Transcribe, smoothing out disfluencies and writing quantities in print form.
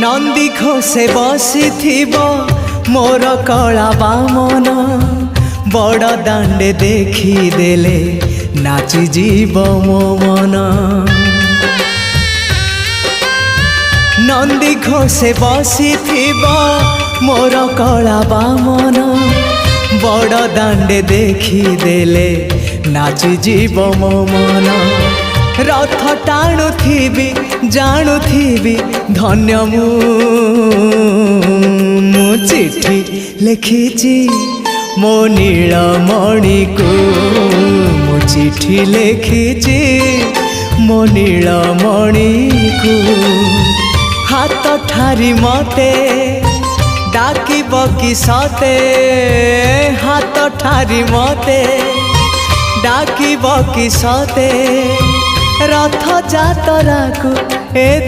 नंदी घोषे बसी मोर कला बामन बड़ दांडे देखी देले नाची जीव मो मन। नंदी घोषे बसी मोर कला बामन बड़ दांडे देखी देले नाची जीव मो मन। रथ टाणुथिबी जाणुथिबी धन्य मु चिठी लिखिची मो नीलमणि को मु चिठी लिखिची मो नीलमणि को। हाथ ठारी मते डाकिब कि सते हाथ ठारी मते डाकिब कि सते रथ जातरा को ए